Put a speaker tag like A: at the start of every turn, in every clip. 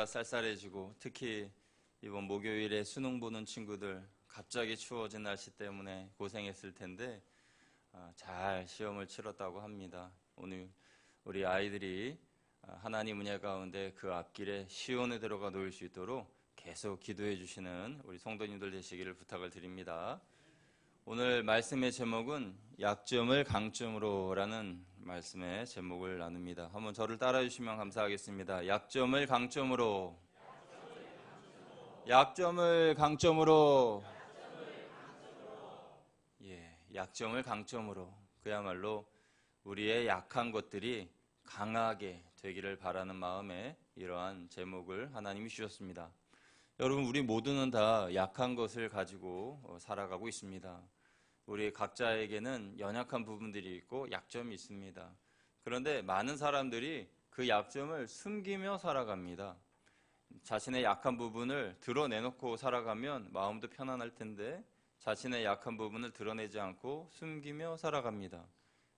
A: 날씨가 쌀쌀해지고 특히 이번 목요일에 수능 보는 친구들 갑자기 추워진 날씨 때문에 고생했을 텐데 잘 시험을 치렀다고 합니다. 오늘 우리 아이들이 하나님 은혜 가운데 그 앞길에 시온에 들어가 놓일 수 있도록 계속 기도해 주시는 우리 성도님들 되시기를 부탁을 드립니다. 오늘 말씀의 제목은 약점을 강점으로라는 말씀의 제목을 나눕니다. 한번 저를 따라 주시면 감사하겠습니다. 약점을 강점으로, 약점을 강점으로, 약점을 강점으로. 그야말로 우리의 약한 것들이 강하게 되기를 바라는 마음에 이러한 제목을 하나님이 주셨습니다. 여러분, 우리 모두는 다 약한 것을 가지고 살아가고 있습니다. 우리 각자에게는 연약한 부분들이 있고 약점이 있습니다. 그런데 많은 사람들이 그 약점을 숨기며 살아갑니다. 자신의 약한 부분을 드러내놓고 살아가면 마음도 편안할 텐데 자신의 약한 부분을 드러내지 않고 숨기며 살아갑니다.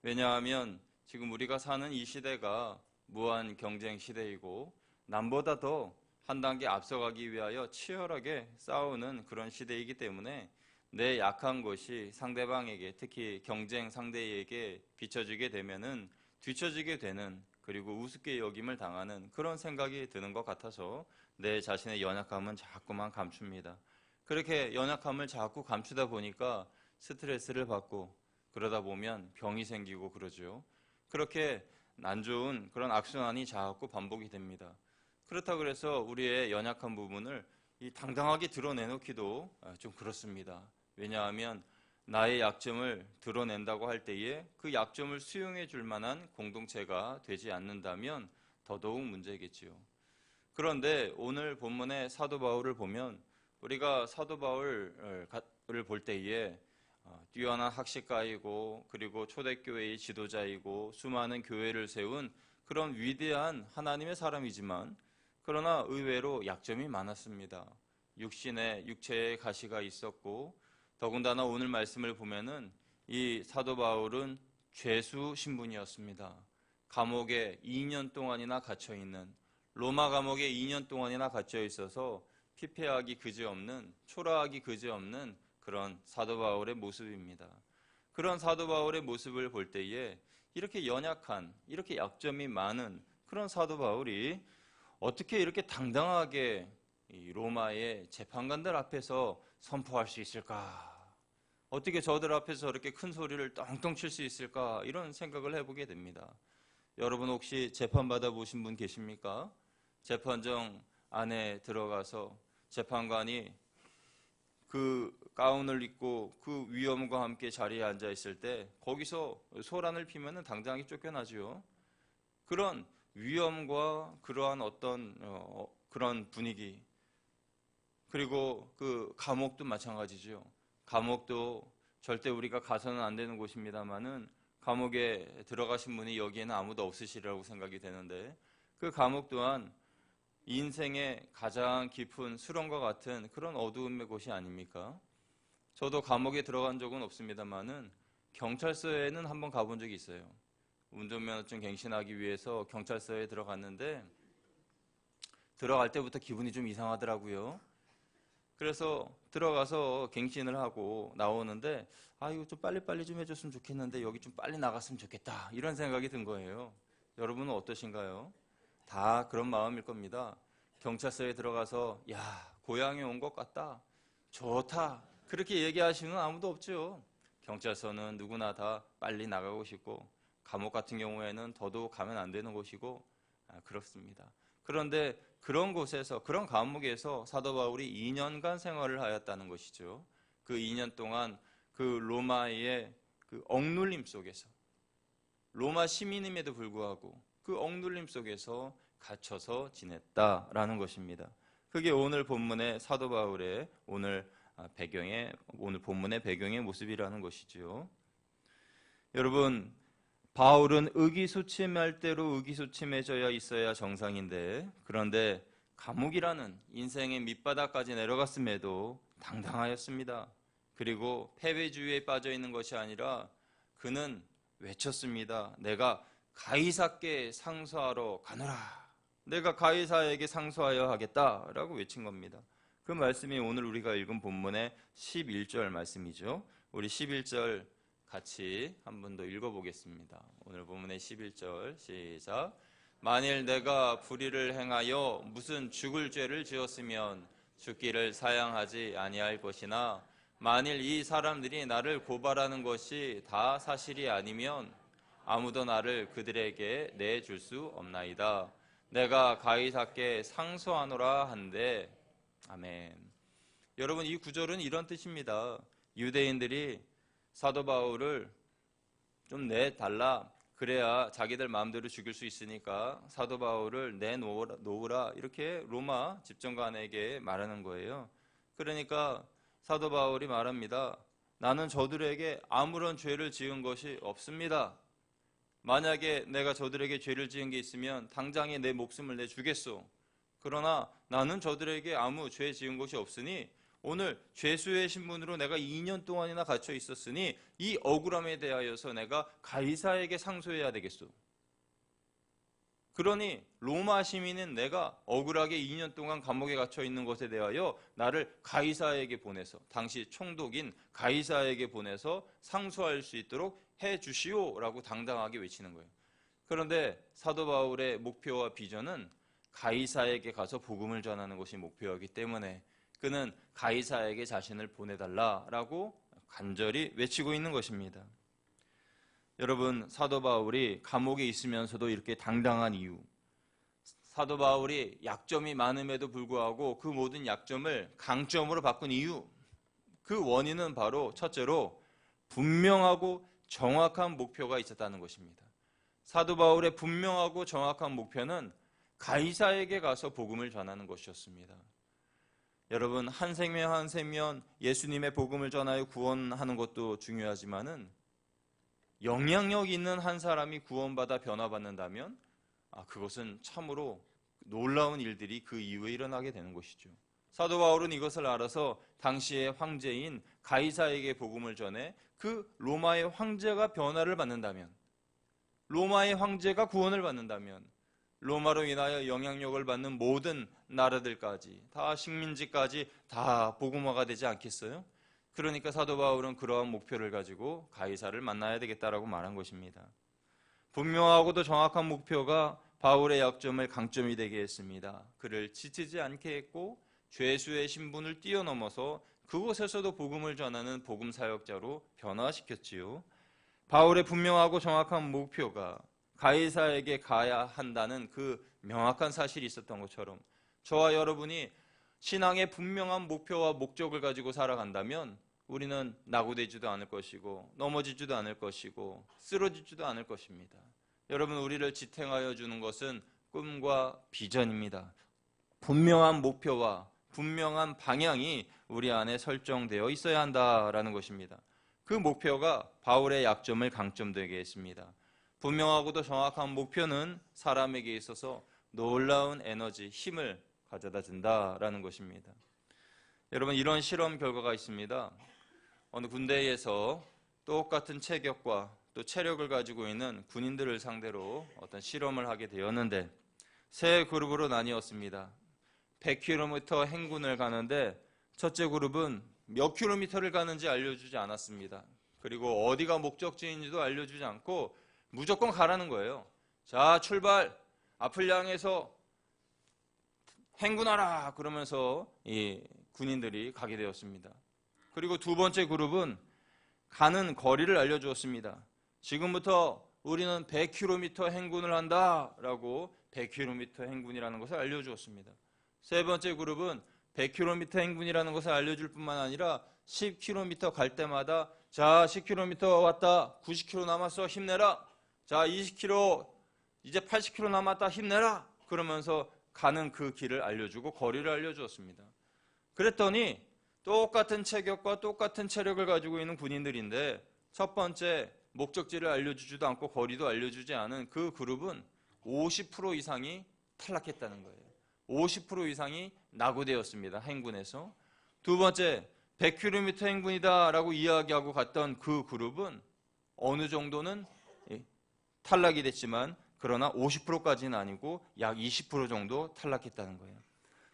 A: 왜냐하면 지금 우리가 사는 이 시대가 무한 경쟁 시대이고 남보다 더 한 단계 앞서가기 위하여 치열하게 싸우는 그런 시대이기 때문에 내 약한 것이 상대방에게, 특히 경쟁 상대에게 비춰지게 되면은 뒤처지게 되는, 그리고 우습게 여김을 당하는 그런 생각이 드는 것 같아서 내 자신의 연약함은 자꾸만 감춥니다. 그렇게 연약함을 자꾸 감추다 보니까 스트레스를 받고 그러다 보면 병이 생기고 그러죠. 그렇게 안 좋은 그런 악순환이 자꾸 반복이 됩니다. 그렇다고 해서 우리의 연약한 부분을 당당하게 드러내놓기도 좀 그렇습니다. 왜냐하면 나의 약점을 드러낸다고 할 때에 그 약점을 수용해 줄 만한 공동체가 되지 않는다면 더더욱 문제겠지요. 그런데 오늘 본문의 사도 바울을 보면 우리가 사도 바울을 볼 때에 뛰어난 학식가이고 그리고 초대교회의 지도자이고 수많은 교회를 세운 그런 위대한 하나님의 사람이지만 그러나 의외로 약점이 많았습니다. 육체에 가시가 있었고 더군다나 오늘 말씀을 보면은 이 사도 바울은 죄수 신분이었습니다. 감옥에 2년 동안이나 갇혀 있는, 로마 감옥에 2년 동안이나 갇혀 있어서 피폐하기 그지없는, 초라하기 그지없는 그런 사도 바울의 모습입니다. 그런 사도 바울의 모습을 볼 때에 이렇게 연약한, 이렇게 약점이 많은 그런 사도 바울이 어떻게 이렇게 당당하게 이 로마의 재판관들 앞에서 선포할 수 있을까? 어떻게 저들 앞에서 저렇게 큰 소리를 떵떵 칠 수 있을까? 이런 생각을 해보게 됩니다. 여러분 혹시 재판받아 보신 분 계십니까? 재판정 안에 들어가서 재판관이 그 가운을 입고 그 위엄과 함께 자리에 앉아 있을 때 거기서 소란을 피면은 당장에 쫓겨나죠. 그런 위엄과 그러한 어떤 그런 분위기, 그리고 그 감옥도 마찬가지죠. 감옥도 절대 우리가 가서는 안 되는 곳입니다만은 감옥에 들어가신 분이 여기에는 아무도 없으시리라고 생각이 되는데 그 감옥 또한 인생의 가장 깊은 수렁과 같은 그런 어두움의 곳이 아닙니까? 저도 감옥에 들어간 적은 없습니다만은 경찰서에는 한번 가본 적이 있어요. 운전면허증 갱신하기 위해서 경찰서에 들어갔는데 들어갈 때부터 기분이 좀 이상하더라고요. 그래서 들어가서 갱신을 하고 나오는데 이거 좀 빨리빨리 좀 해줬으면 좋겠는데 여기 좀 빨리 나갔으면 좋겠다 이런 생각이 든 거예요. 여러분은 어떠신가요? 다 그런 마음일 겁니다. 경찰서에 들어가서 고향에 온 것 같다, 좋다 그렇게 얘기하시는 아무도 없죠. 경찰서는 누구나 다 빨리 나가고 싶고 감옥 같은 경우에는 더더욱 가면 안 되는 곳이고 그렇습니다. 그런데 그런 곳에서, 그런 감옥에서 사도 바울이 2년간 생활을 하였다는 것이죠. 그 2년 동안 그 로마의 그 억눌림 속에서, 로마 시민임에도 불구하고 그 억눌림 속에서 갇혀서 지냈다라는 것입니다. 그게 오늘 본문의 사도 바울의 오늘 본문의 배경의 모습이라는 것이죠. 여러분, 바울은 의기소침할 대로 의기소침해져야 있어야 정상인데, 그런데 감옥이라는 인생의 밑바닥까지 내려갔음에도 당당하였습니다. 그리고 패배주의에 빠져 있는 것이 아니라 그는 외쳤습니다. 내가 가이사께 상소하러 가노라. 내가 가이사에게 상소하여 하겠다라고 외친 겁니다. 그 말씀이 오늘 우리가 읽은 본문의 11절 말씀이죠. 우리 11절 같이 한 번 더 읽어보겠습니다. 오늘 본문의 11절 시작. 만일 내가 불의를 행하여 무슨 죽을 죄를 지었으면 죽기를 사양하지 아니할 것이나 만일 이 사람들이 나를 고발하는 것이 다 사실이 아니면 아무도 나를 그들에게 내줄 수 없나이다. 내가 가이사께 상소하노라 한데. 아멘. 여러분, 이 구절은 이런 뜻입니다. 유대인들이 사도 바울을 좀 내달라, 그래야 자기들 마음대로 죽일 수 있으니까 사도 바울을 내놓으라, 이렇게 로마 집정관에게 말하는 거예요. 그러니까 사도 바울이 말합니다. 나는 저들에게 아무런 죄를 지은 것이 없습니다. 만약에 내가 저들에게 죄를 지은 게 있으면 당장에 내 목숨을 내주겠소. 그러나 나는 저들에게 아무 죄 지은 것이 없으니 오늘 죄수의 신분으로 내가 2년 동안이나 갇혀 있었으니 이 억울함에 대하여서 내가 가이사에게 상소해야 되겠소. 그러니 로마 시민인 내가 억울하게 2년 동안 감옥에 갇혀 있는 것에 대하여 나를 가이사에게 보내서, 당시 총독인 가이사에게 보내서 상소할 수 있도록 해 주시오라고 당당하게 외치는 거예요. 그런데 사도 바울의 목표와 비전은 가이사에게 가서 복음을 전하는 것이 목표이기 때문에 그는 가이사에게 자신을 보내달라라고 간절히 외치고 있는 것입니다. 여러분, 사도 바울이 감옥에 있으면서도 이렇게 당당한 이유, 사도 바울이 약점이 많음에도 불구하고 그 모든 약점을 강점으로 바꾼 이유, 그 원인은 바로 첫째로 분명하고 정확한 목표가 있었다는 것입니다. 사도 바울의 분명하고 정확한 목표는 가이사에게 가서 복음을 전하는 것이었습니다. 여러분, 한 생명 한 생명 예수님의 복음을 전하여 구원하는 것도 중요하지만은 영향력 있는 한 사람이 구원받아 변화받는다면 그것은 참으로 놀라운 일들이 그 이후에 일어나게 되는 것이죠. 사도 바울은 이것을 알아서 당시의 황제인 가이사에게 복음을 전해 그 로마의 황제가 변화를 받는다면, 로마의 황제가 구원을 받는다면 로마로 인하여 영향력을 받는 모든 나라들까지, 다 식민지까지 다 복음화가 되지 않겠어요? 그러니까 사도 바울은 그러한 목표를 가지고 가이사를 만나야 되겠다라고 말한 것입니다. 분명하고도 정확한 목표가 바울의 약점을 강점이 되게 했습니다. 그를 지치지 않게 했고 죄수의 신분을 뛰어넘어서 그곳에서도 복음을 전하는 복음 사역자로 변화시켰지요. 바울의 분명하고 정확한 목표가 가이사에게 가야 한다는 그 명확한 사실이 있었던 것처럼 저와 여러분이 신앙의 분명한 목표와 목적을 가지고 살아간다면 우리는 낙오되지도 않을 것이고 넘어지지도 않을 것이고 쓰러지지도 않을 것입니다. 여러분, 우리를 지탱하여 주는 것은 꿈과 비전입니다. 분명한 목표와 분명한 방향이 우리 안에 설정되어 있어야 한다라는 것입니다. 그 목표가 바울의 약점을 강점되게 했습니다. 분명하고도 정확한 목표는 사람에게 있어서 놀라운 에너지, 힘을 가져다 준다라는 것입니다. 여러분, 이런 실험 결과가 있습니다. 어느 군대에서 똑같은 체격과 또 체력을 가지고 있는 군인들을 상대로 어떤 실험을 하게 되었는데 세 그룹으로 나뉘었습니다. 100km 행군을 가는데 첫째 그룹은 몇 킬로미터를 가는지 알려주지 않았습니다. 그리고 어디가 목적지인지도 알려주지 않고 무조건 가라는 거예요. 자, 출발! 앞을 향해서 행군하라! 그러면서 이 군인들이 가게 되었습니다. 그리고 두 번째 그룹은 가는 거리를 알려주었습니다. 지금부터 우리는 100km 행군을 한다라고 100km 행군이라는 것을 알려주었습니다. 세 번째 그룹은 100km 행군이라는 것을 알려줄 뿐만 아니라 10km 갈 때마다 자, 10km 왔다, 90km 남았어, 힘내라. 자, 20km, 이제 80km 남았다, 힘내라. 그러면서 가는 그 길을 알려주고 거리를 알려주었습니다. 그랬더니 똑같은 체격과 똑같은 체력을 가지고 있는 군인들인데 첫 번째 목적지를 알려주지도 않고 거리도 알려주지 않은 그 그룹은 50% 이상이 탈락했다는 거예요. 50% 이상이 낙오되었습니다. 행군에서. 두 번째, 100km 행군이다라고 이야기하고 갔던 그 그룹은 어느 정도는 탈락이 됐지만 그러나 50%까지는 아니고 약 20% 정도 탈락했다는 거예요.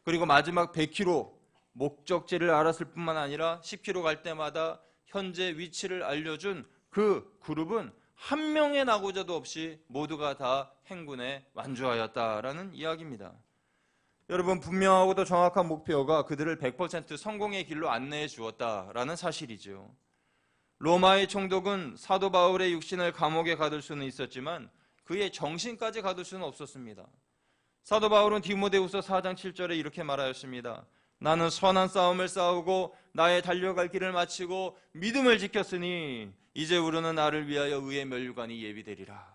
A: 그리고 마지막 100km 목적지를 알았을 뿐만 아니라 10km 갈 때마다 현재 위치를 알려준 그 그룹은 한 명의 낙오자도 없이 모두가 다 행군에 완주하였다라는 이야기입니다. 여러분, 분명하고도 정확한 목표가 그들을 100% 성공의 길로 안내해 주었다라는 사실이죠. 로마의 총독은 사도 바울의 육신을 감옥에 가둘 수는 있었지만 그의 정신까지 가둘 수는 없었습니다. 사도 바울은 디모데후서 4장 7절에 이렇게 말하였습니다. 나는 선한 싸움을 싸우고 나의 달려갈 길을 마치고 믿음을 지켰으니 이제 우리는 나를 위하여 의의 면류관이 예비되리라.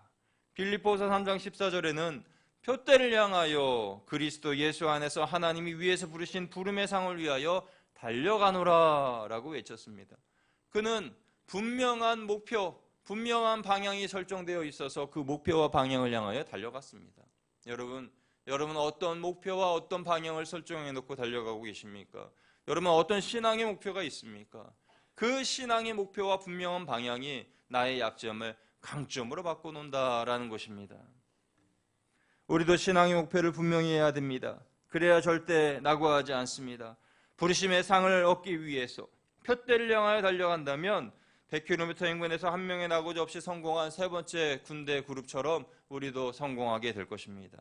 A: 빌립보서 3장 14절에는 표대를 향하여 그리스도 예수 안에서 하나님이 위에서 부르신 부름의 상을 위하여 달려가노라 라고 외쳤습니다. 그는 분명한 목표, 분명한 방향이 설정되어 있어서 그 목표와 방향을 향하여 달려갔습니다. 여러분 어떤 목표와 어떤 방향을 설정해 놓고 달려가고 계십니까? 여러분 어떤 신앙의 목표가 있습니까? 그 신앙의 목표와 분명한 방향이 나의 약점을 강점으로 바꿔놓는다라는 것입니다. 우리도 신앙의 목표를 분명히 해야 됩니다. 그래야 절대 낙오하지 않습니다. 부르심의 상을 얻기 위해서 표대를 향하여 달려간다면 100km 행군에서 한 명의 낙오자 없이 성공한 세 번째 군대 그룹처럼 우리도 성공하게 될 것입니다.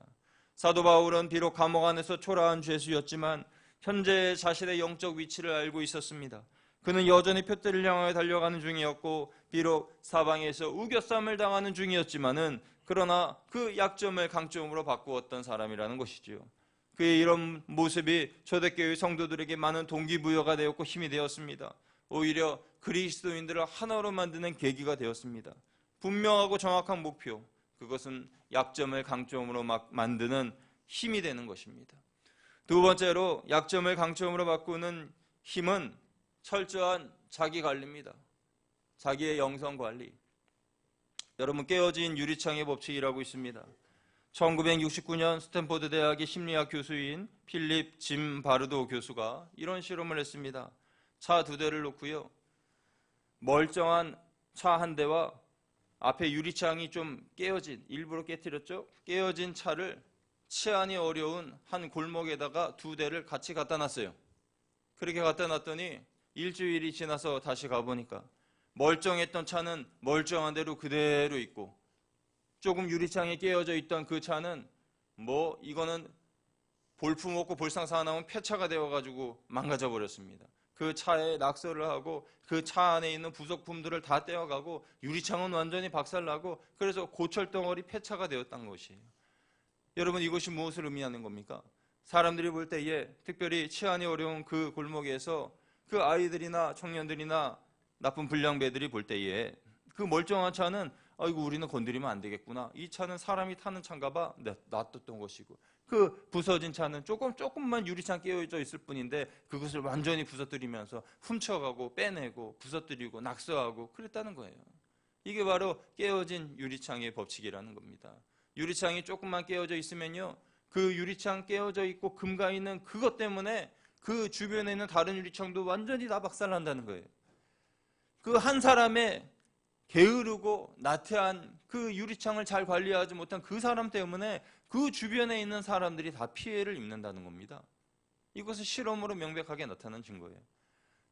A: 사도 바울은 비록 감옥 안에서 초라한 죄수였지만 현재 자신의 영적 위치를 알고 있었습니다. 그는 여전히 표대를 향하여 달려가는 중이었고 비록 사방에서 우겨쌈을 당하는 중이었지만은 그러나 그 약점을 강점으로 바꾸었던 사람이라는 것이지요. 그의 이런 모습이 초대교회 성도들에게 많은 동기부여가 되었고 힘이 되었습니다. 오히려 그리스도인들을 하나로 만드는 계기가 되었습니다. 분명하고 정확한 목표, 그것은 약점을 강점으로 만드는 힘이 되는 것입니다. 두 번째로 약점을 강점으로 바꾸는 힘은 철저한 자기관리입니다. 자기의 영성관리. 여러분, 깨어진 유리창의 법칙이라고 있습니다. 1969년 스탠포드 대학의 심리학 교수인 필립 짐 바르도 교수가 이런 실험을 했습니다. 차 두 대를 놓고요. 멀쩡한 차 한 대와 앞에 유리창이 좀 깨어진, 일부러 깨트렸죠? 깨어진 차를 치안이 어려운 한 골목에다가 두 대를 같이 갖다 놨어요. 그렇게 갖다 놨더니 일주일이 지나서 다시 가보니까 멀쩡했던 차는 멀쩡한 대로 그대로 있고 조금 유리창이 깨어져 있던 그 차는 이거는 볼품 없고 볼상사 나온 폐차가 되어가지고 망가져 버렸습니다. 그 차에 낙서를 하고 그 차 안에 있는 부속품들을 다 떼어가고 유리창은 완전히 박살나고 그래서 고철덩어리 폐차가 되었던 것이에요. 여러분, 이것이 무엇을 의미하는 겁니까? 사람들이 볼 때에 특별히 치안이 어려운 그 골목에서 그 아이들이나 청년들이나 나쁜 불량배들이 볼 때에 그 멀쩡한 차는 아이고 우리는 건드리면 안 되겠구나. 이 차는 사람이 타는 차인가 봐. 놔뒀던 것이고 그 부서진 차는 조금만 유리창 깨어져 있을 뿐인데 그것을 완전히 부서뜨리면서 훔쳐가고 빼내고 부서뜨리고 낙서하고 그랬다는 거예요. 이게 바로 깨어진 유리창의 법칙이라는 겁니다. 유리창이 조금만 깨어져 있으면요, 그 유리창 깨어져 있고 금가 있는 그것 때문에 그 주변에 있는 다른 유리창도 완전히 다 박살난다는 거예요. 그 한 사람의 게으르고 나태한 그 유리창을 잘 관리하지 못한 그 사람 때문에 그 주변에 있는 사람들이 다 피해를 입는다는 겁니다. 이것은 실험으로 명백하게 나타난 증거예요.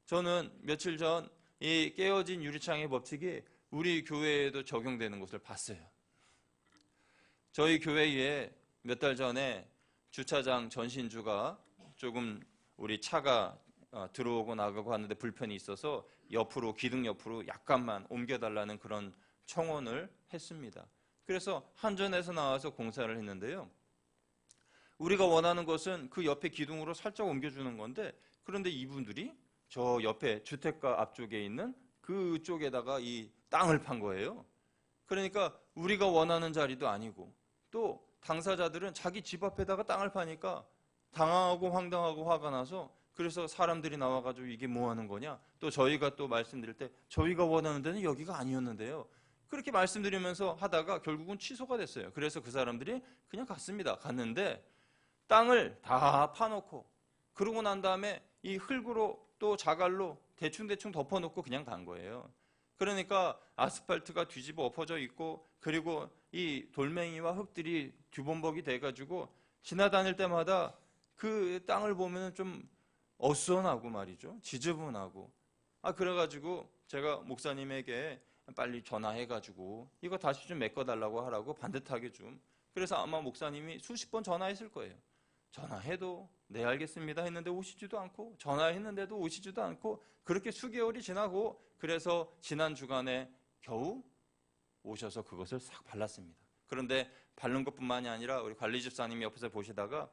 A: 저는 며칠 전 이 깨어진 유리창의 법칙이 우리 교회에도 적용되는 것을 봤어요. 저희 교회에 몇 달 전에 주차장 전신주가 조금 우리 차가 들어오고 나가고 하는데 불편이 있어서 옆으로, 기둥 옆으로 약간만 옮겨달라는 그런 청원을 했습니다. 그래서 한전에서 나와서 공사를 했는데요. 우리가 원하는 것은 그 옆에 기둥으로 살짝 옮겨주는 건데 그런데 이분들이 저 옆에 주택가 앞쪽에 있는 그쪽에다가 이 땅을 판 거예요. 그러니까 우리가 원하는 자리도 아니고 또 당사자들은 자기 집 앞에다가 땅을 파니까 당황하고 황당하고 화가 나서 그래서 사람들이 나와가지고 이게 뭐 하는 거냐? 또 저희가 또 말씀드릴 때 저희가 원하는 데는 여기가 아니었는데요. 그렇게 말씀드리면서 하다가 결국은 취소가 됐어요. 그래서 그 사람들이 그냥 갔습니다. 갔는데 땅을 다 파놓고 그러고 난 다음에 이 흙으로 또 자갈로 대충 덮어놓고 그냥 간 거예요. 그러니까 아스팔트가 뒤집어 엎어져 있고, 그리고 이 돌멩이와 흙들이 뒤범벅이 돼가지고 지나다닐 때마다 그 땅을 보면 좀 어수선하고 말이죠. 지저분하고. 그래가지고 제가 목사님에게 빨리 전화해가지고 이거 다시 좀 메꿔달라고 하라고 반듯하게 좀. 그래서 아마 목사님이 수십 번 전화했을 거예요. 전화해도 네 알겠습니다 했는데 오시지도 않고, 전화했는데도 오시지도 않고, 그렇게 수개월이 지나고, 그래서 지난 주간에 겨우 오셔서 그것을 싹 발랐습니다. 그런데 바른 것뿐만이 아니라 우리 관리집사님이 옆에서 보시다가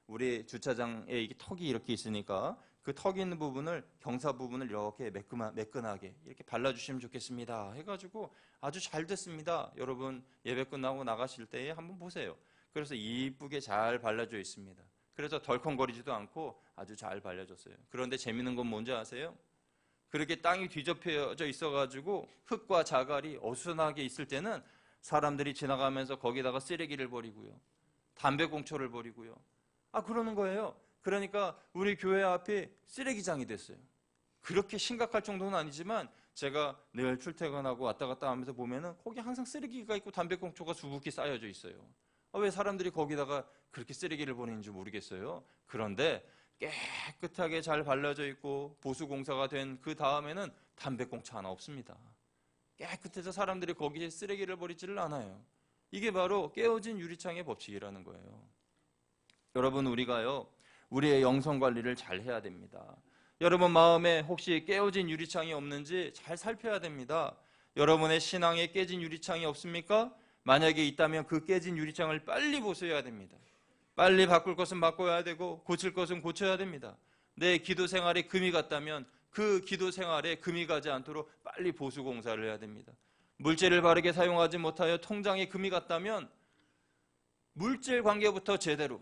A: 우리 주차장에 이게 턱이 이렇게 있으니까 그 턱 있는 부분을, 경사 부분을 이렇게 매끈하게 이렇게 발라주시면 좋겠습니다 해가지고 아주 잘 됐습니다. 여러분 예배 끝나고 나가실 때에 한번 보세요. 그래서 이쁘게 잘 발라져 있습니다. 그래서 덜컹거리지도 않고 아주 잘 발려졌어요. 그런데 재밌는 건 뭔지 아세요? 그렇게 땅이 뒤덮여져 있어가지고 흙과 자갈이 어수선하게 있을 때는 사람들이 지나가면서 거기다가 쓰레기를 버리고요, 담배꽁초를 버리고요, 그러는 거예요. 그러니까 우리 교회 앞이 쓰레기장이 됐어요. 그렇게 심각할 정도는 아니지만 제가 늘 출퇴근하고 왔다 갔다 하면서 보면은 거기 항상 쓰레기가 있고 담배꽁초가 수북히 쌓여져 있어요. 왜 사람들이 거기다가 그렇게 쓰레기를 버리는지 모르겠어요. 그런데 깨끗하게 잘 발라져 있고 보수공사가 된 그 다음에는 담배꽁초 하나 없습니다. 깨끗해서 사람들이 거기에 쓰레기를 버리지를 않아요. 이게 바로 깨어진 유리창의 법칙이라는 거예요. 여러분, 우리가요, 우리의 영성관리를 잘 해야 됩니다. 여러분 마음에 혹시 깨어진 유리창이 없는지 잘 살펴야 됩니다. 여러분의 신앙에 깨진 유리창이 없습니까? 만약에 있다면 그 깨진 유리창을 빨리 보수해야 됩니다. 빨리 바꿀 것은 바꿔야 되고 고칠 것은 고쳐야 됩니다. 내 기도 생활에 금이 갔다면 그 기도 생활에 금이 가지 않도록 빨리 보수 공사를 해야 됩니다. 물질을 바르게 사용하지 못하여 통장에 금이 갔다면 물질 관계부터 제대로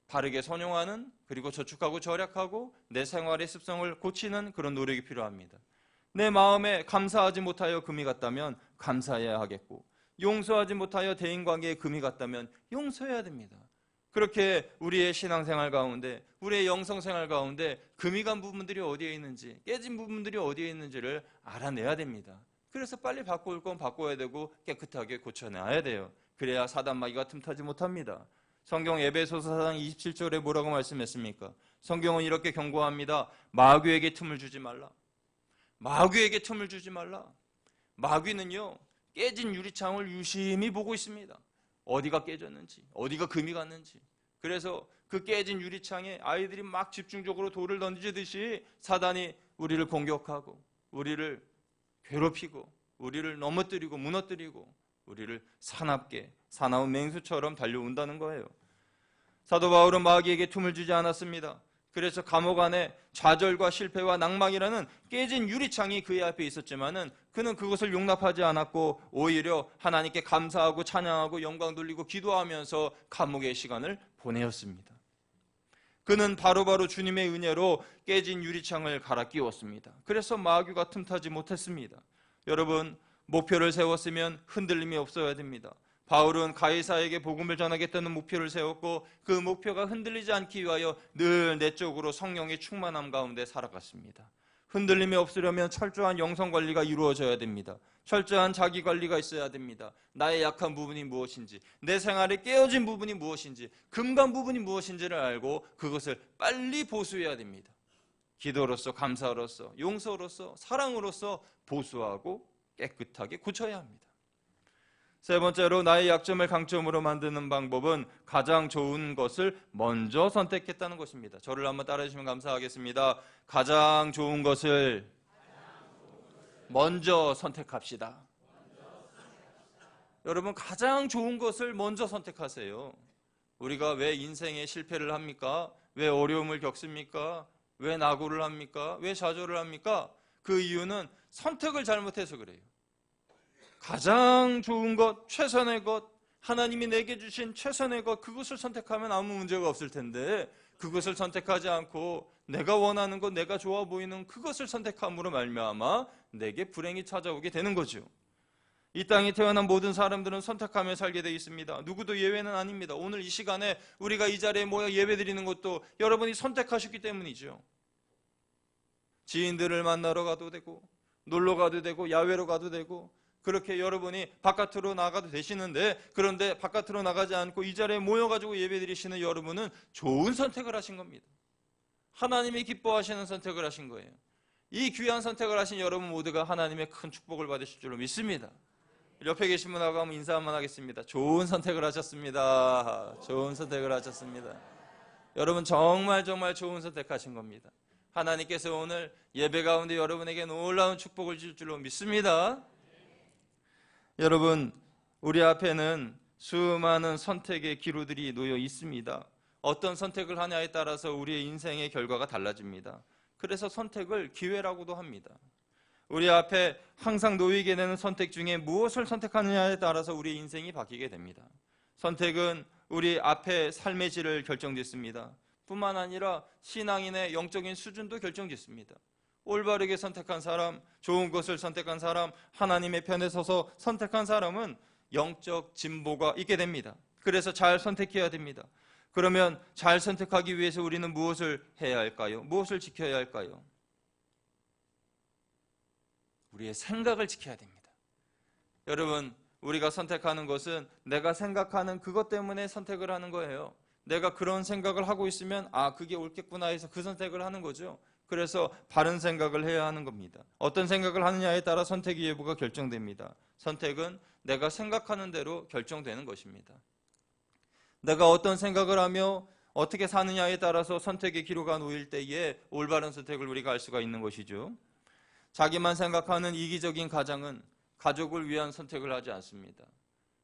A: 바르게 선용하는, 그리고 저축하고 절약하고 내 생활의 습성을 고치는 그런 노력이 필요합니다. 내 마음에 감사하지 못하여 금이 갔다면 감사해야 하겠고, 용서하지 못하여 대인관계에 금이 갔다면 용서해야 됩니다. 그렇게 우리의 신앙생활 가운데, 우리의 영성생활 가운데 금이 간 부분들이 어디에 있는지, 깨진 부분들이 어디에 있는지를 알아내야 됩니다. 그래서 빨리 바꿀 건 바꿔야 되고 깨끗하게 고쳐내야 돼요. 그래야 사단마귀가 틈타지 못합니다. 성경 에베소서 4장 27절에 뭐라고 말씀했습니까? 성경은 이렇게 경고합니다. 마귀에게 틈을 주지 말라. 마귀에게 틈을 주지 말라. 마귀는요, 깨진 유리창을 유심히 보고 있습니다. 어디가 깨졌는지, 어디가 금이 갔는지. 그래서 그 깨진 유리창에 아이들이 막 집중적으로 돌을 던지듯이 사단이 우리를 공격하고 우리를 괴롭히고 우리를 넘어뜨리고 무너뜨리고 우리를 사나운 맹수처럼 달려온다는 거예요. 사도 바울은 마귀에게 틈을 주지 않았습니다. 그래서 감옥 안에 좌절과 실패와 낭망이라는 깨진 유리창이 그의 앞에 있었지만은 그는 그것을 용납하지 않았고 오히려 하나님께 감사하고 찬양하고 영광 돌리고 기도하면서 감옥의 시간을 보내었습니다. 그는 바로바로 주님의 은혜로 깨진 유리창을 갈아 끼웠습니다. 그래서 마귀가 틈타지 못했습니다. 여러분, 목표를 세웠으면 흔들림이 없어야 됩니다. 바울은 가이사에게 복음을 전하겠다는 목표를 세웠고 그 목표가 흔들리지 않기 위하여 늘 내적으로 성령의 충만함 가운데 살아갔습니다. 흔들림이 없으려면 철저한 영성관리가 이루어져야 됩니다. 철저한 자기관리가 있어야 됩니다. 나의 약한 부분이 무엇인지, 내 생활에 깨어진 부분이 무엇인지, 금간 부분이 무엇인지를 알고 그것을 빨리 보수해야 됩니다. 기도로서, 감사로서, 용서로서, 사랑으로서 보수하고 깨끗하게 고쳐야 합니다. 세 번째로 나의 약점을 강점으로 만드는 방법은 가장 좋은 것을 먼저 선택했다는 것입니다. 저를 한번 따라해 주시면 감사하겠습니다. 가장 좋은 것을 먼저 선택합시다. 여러분, 가장 좋은 것을 먼저 선택하세요. 우리가 왜 인생에 실패를 합니까? 왜 어려움을 겪습니까? 왜 낙오를 합니까? 왜 좌절을 합니까? 그 이유는 선택을 잘못해서 그래요. 가장 좋은 것, 최선의 것, 하나님이 내게 주신 최선의 것, 그것을 선택하면 아무 문제가 없을 텐데 그것을 선택하지 않고 내가 원하는 것, 내가 좋아 보이는 그것을 선택함으로 말미암아 내게 불행이 찾아오게 되는 거죠. 이 땅에 태어난 모든 사람들은 선택하며 살게 되어 있습니다. 누구도 예외는 아닙니다. 오늘 이 시간에 우리가 이 자리에 모여 예배드리는 것도 여러분이 선택하셨기 때문이죠. 지인들을 만나러 가도 되고, 놀러 가도 되고 야외로 가도 되고 그렇게 여러분이 바깥으로 나가도 되시는데, 그런데 바깥으로 나가지 않고 이 자리에 모여가지고 예배드리시는 여러분은 좋은 선택을 하신 겁니다. 하나님이 기뻐하시는 선택을 하신 거예요. 이 귀한 선택을 하신 여러분 모두가 하나님의 큰 축복을 받으실 줄로 믿습니다. 옆에 계신 분하고 한번 인사 한번 하겠습니다. 좋은 선택을 하셨습니다. 좋은 선택을 하셨습니다. 여러분 정말 좋은 선택하신 겁니다. 하나님께서 오늘 예배 가운데 여러분에게 놀라운 축복을 줄 줄로 믿습니다. 여러분, 우리 앞에는 수많은 선택의 기로들이 놓여 있습니다. 어떤 선택을 하냐에 따라서 우리의 인생의 결과가 달라집니다. 그래서 선택을 기회라고도 합니다. 우리 앞에 항상 놓이게 되는 선택 중에 무엇을 선택하느냐에 따라서 우리의 인생이 바뀌게 됩니다. 선택은 우리 앞에 삶의 질을 결정짓습니다. 뿐만 아니라 신앙인의 영적인 수준도 결정짓습니다. 올바르게 선택한 사람, 좋은 것을 선택한 사람, 하나님의 편에 서서 선택한 사람은 영적 진보가 있게 됩니다. 그래서 잘 선택해야 됩니다. 그러면 잘 선택하기 위해서 우리는 무엇을 해야 할까요? 무엇을 지켜야 할까요? 우리의 생각을 지켜야 됩니다. 여러분, 우리가 선택하는 것은 내가 생각하는 그것 때문에 선택을 하는 거예요. 내가 그런 생각을 하고 있으면 그게 옳겠구나 해서 그 선택을 하는 거죠. 그래서 바른 생각을 해야 하는 겁니다. 어떤 생각을 하느냐에 따라 선택의 여부가 결정됩니다. 선택은 내가 생각하는 대로 결정되는 것입니다. 내가 어떤 생각을 하며 어떻게 사느냐에 따라서 선택의 기로가 놓일 때에 올바른 선택을 우리가 할 수가 있는 것이죠. 자기만 생각하는 이기적인 가장은 가족을 위한 선택을 하지 않습니다.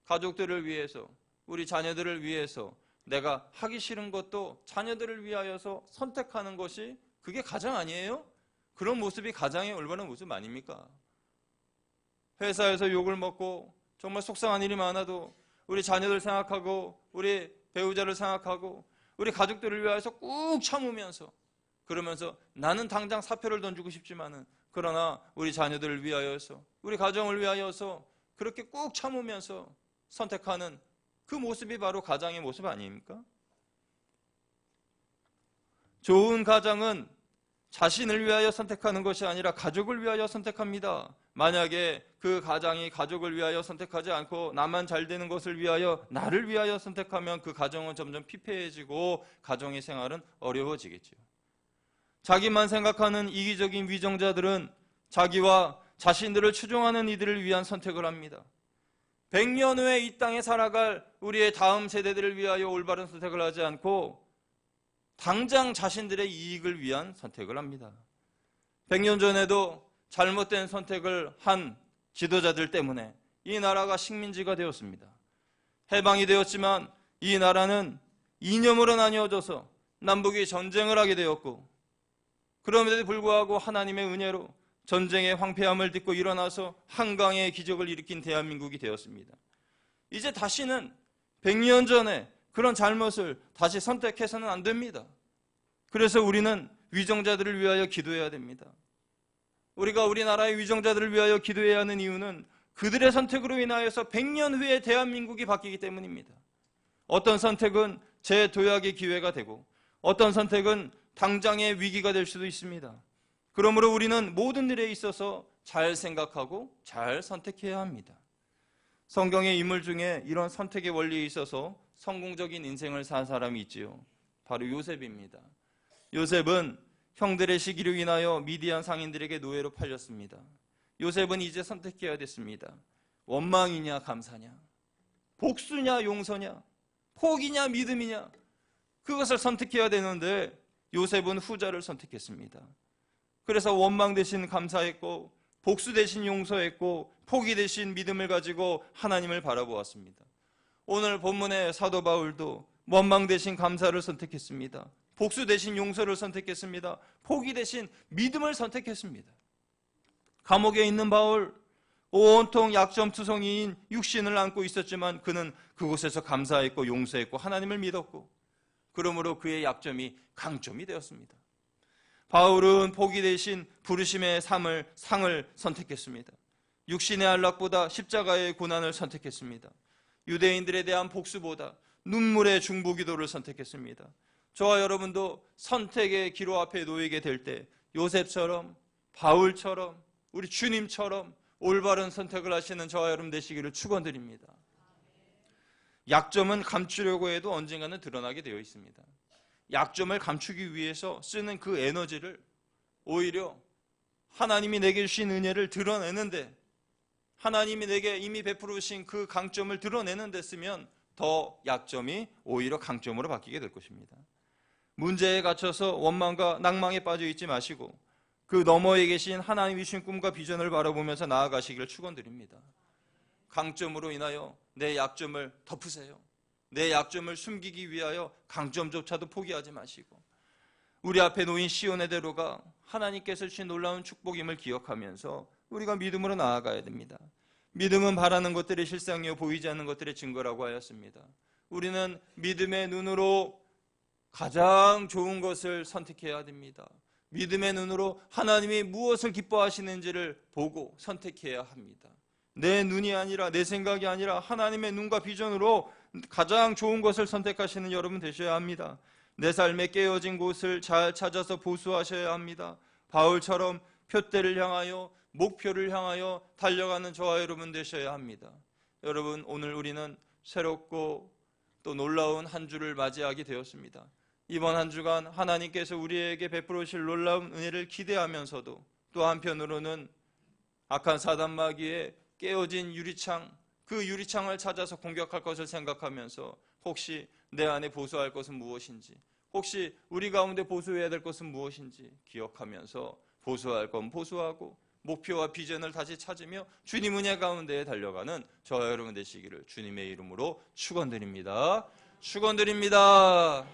A: 가족들을 위해서, 우리 자녀들을 위해서 내가 하기 싫은 것도 자녀들을 위하여서 선택하는 것이 그게 가장 아니에요? 그런 모습이 가장의 올바른 모습 아닙니까? 회사에서 욕을 먹고 정말 속상한 일이 많아도 우리 자녀들 생각하고 우리 배우자를 생각하고 우리 가족들을 위하여서 꾹 참으면서, 그러면서 나는 당장 사표를 던지고 싶지만은 그러나 우리 자녀들을 위하여서, 우리 가정을 위하여서 그렇게 꾹 참으면서 선택하는 그 모습이 바로 가장의 모습 아닙니까? 좋은 가장은 자신을 위하여 선택하는 것이 아니라 가족을 위하여 선택합니다. 만약에 그 가장이 가족을 위하여 선택하지 않고 나만 잘 되는 것을 위하여, 나를 위하여 선택하면 그 가정은 점점 피폐해지고 가정의 생활은 어려워지겠죠. 자기만 생각하는 이기적인 위정자들은 자기와 자신들을 추종하는 이들을 위한 선택을 합니다. 100년 후에 이 땅에 살아갈 우리의 다음 세대들을 위하여 올바른 선택을 하지 않고 당장 자신들의 이익을 위한 선택을 합니다. 100년 전에도 잘못된 선택을 한 지도자들 때문에 이 나라가 식민지가 되었습니다. 해방이 되었지만 이 나라는 이념으로 나뉘어져서 남북이 전쟁을 하게 되었고, 그럼에도 불구하고 하나님의 은혜로 전쟁의 황폐함을 딛고 일어나서 한강의 기적을 일으킨 대한민국이 되었습니다. 이제 다시는 100년 전에 그런 잘못을 다시 선택해서는 안 됩니다. 그래서 우리는 위정자들을 위하여 기도해야 됩니다. 우리가 우리나라의 위정자들을 위하여 기도해야 하는 이유는 그들의 선택으로 인하여서 100년 후에 대한민국이 바뀌기 때문입니다. 어떤 선택은 재도약의 기회가 되고 어떤 선택은 당장의 위기가 될 수도 있습니다. 그러므로 우리는 모든 일에 있어서 잘 생각하고 잘 선택해야 합니다. 성경의 인물 중에 이런 선택의 원리에 있어서 성공적인 인생을 산 사람이 있지요. 바로 요셉입니다. 요셉은 형들의 시기로 인하여 미디안 상인들에게 노예로 팔렸습니다. 요셉은 이제 선택해야 됐습니다. 원망이냐 감사냐, 복수냐 용서냐, 포기냐 믿음이냐, 그것을 선택해야 되는데 요셉은 후자를 선택했습니다. 그래서 원망 대신 감사했고 복수 대신 용서했고 포기 대신 믿음을 가지고 하나님을 바라보았습니다. 오늘 본문의 사도 바울도 원망 대신 감사를 선택했습니다. 복수 대신 용서를 선택했습니다. 포기 대신 믿음을 선택했습니다. 감옥에 있는 바울, 온통 약점투성이인 육신을 안고 있었지만 그는 그곳에서 감사했고 용서했고 하나님을 믿었고, 그러므로 그의 약점이 강점이 되었습니다. 바울은 포기 대신 부르심의 상을 선택했습니다. 육신의 안락보다 십자가의 고난을 선택했습니다. 유대인들에 대한 복수보다 눈물의 중보기도를 선택했습니다. 저와 여러분도 선택의 기로 앞에 놓이게 될 때 요셉처럼, 바울처럼, 우리 주님처럼 올바른 선택을 하시는 저와 여러분 되시기를 축원드립니다. 약점은 감추려고 해도 언젠가는 드러나게 되어 있습니다. 약점을 감추기 위해서 쓰는 그 에너지를 오히려 하나님이 내게 주신 은혜를 드러내는데, 하나님이 내게 이미 베풀어 주신 그 강점을 드러내는 데 쓰면 더 약점이 오히려 강점으로 바뀌게 될 것입니다. 문제에 갇혀서 원망과 낭망에 빠져 있지 마시고 그 너머에 계신 하나님이 주신 꿈과 비전을 바라보면서 나아가시기를 축원드립니다. 강점으로 인하여 내 약점을 덮으세요. 내 약점을 숨기기 위하여 강점조차도 포기하지 마시고 우리 앞에 놓인 시온의 대로가 하나님께서 주신 놀라운 축복임을 기억하면서 우리가 믿음으로 나아가야 됩니다. 믿음은 바라는 것들의 실상이요 보이지 않는 것들의 증거라고 하였습니다. 우리는 믿음의 눈으로 가장 좋은 것을 선택해야 됩니다. 믿음의 눈으로 하나님이 무엇을 기뻐하시는지를 보고 선택해야 합니다. 내 눈이 아니라, 내 생각이 아니라 하나님의 눈과 비전으로 가장 좋은 것을 선택하시는 여러분 되셔야 합니다. 내 삶의 깨어진 곳을 잘 찾아서 보수하셔야 합니다. 바울처럼 표대를 향하여, 목표를 향하여 달려가는 저와 여러분 되셔야 합니다. 여러분, 오늘 우리는 새롭고 또 놀라운 한 주를 맞이하게 되었습니다. 이번 한 주간 하나님께서 우리에게 베풀어 주실 놀라운 은혜를 기대하면서도 또 한편으로는 악한 사단 마귀의 깨어진 유리창, 그 유리창을 찾아서 공격할 것을 생각하면서 혹시 내 안에 보수할 것은 무엇인지, 혹시 우리 가운데 보수해야 될 것은 무엇인지 기억하면서 보수할 건 보수하고 목표와 비전을 다시 찾으며 주님 은혜 가운데에 달려가는 저와 여러분 되시기를 주님의 이름으로 축원드립니다. 축원드립니다.